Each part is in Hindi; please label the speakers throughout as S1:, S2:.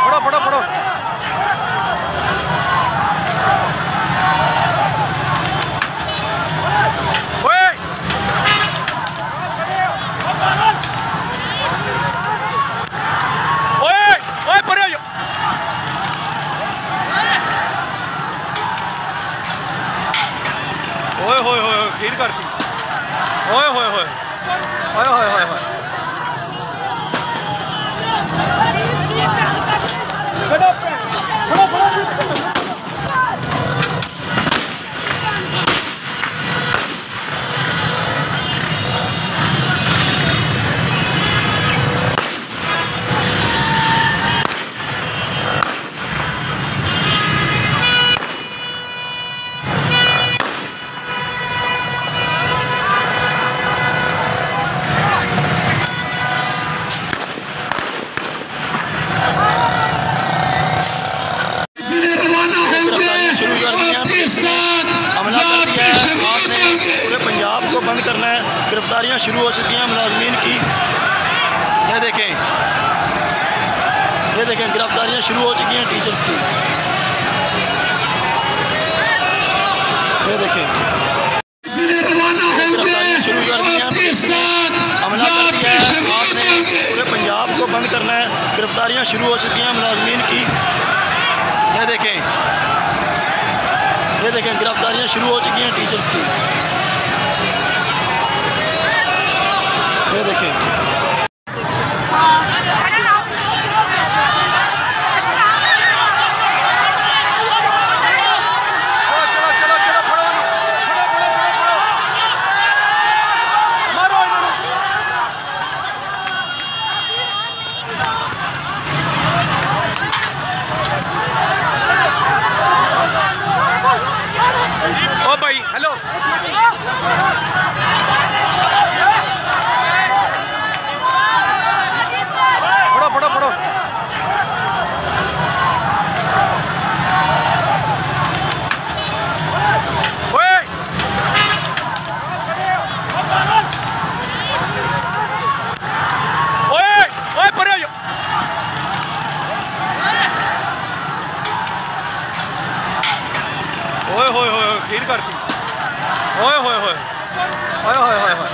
S1: पढ़ो पढ़ो पढ़ो। ओए होए होए खीर करती। ओए होए होए ओए होए होए होए। बंद करना है। गिरफ्तारियां शुरू हो चुकी हैं मुलाजमीन की। ये देखें गिरफ्तारियां शुरू हो चुकी हैं टीचर्स की। ये देखें गिरफ्तारियां शुरू कर दी हैं। हमला कर दिया है आपने। पूरे पंजाब को बंद करना है। गिरफ्तारियां शुरू हो चुकी हैं मुलाजमीन की। ये देखें गिरफ्तारियां शुरू हो चुकी हैं टीचर्स की। ये देखें ओ भाई हेलो पढ़ो पढ़ो पढ़ो। ओए ओए ओए पढ़ो। ओए होए होए खीर करती। ओए होए होए ओए होए होए होए।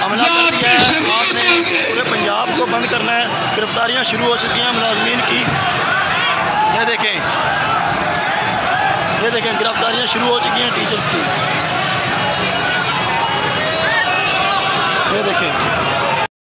S1: हमला कर दिया है आपने। पूरे पंजाब को बंद करना है। गिरफ्तारियां शुरू हो चुकी हैं मुलाजमीन की। ये देखें गिरफ्तारियां शुरू हो चुकी हैं टीचर्स की।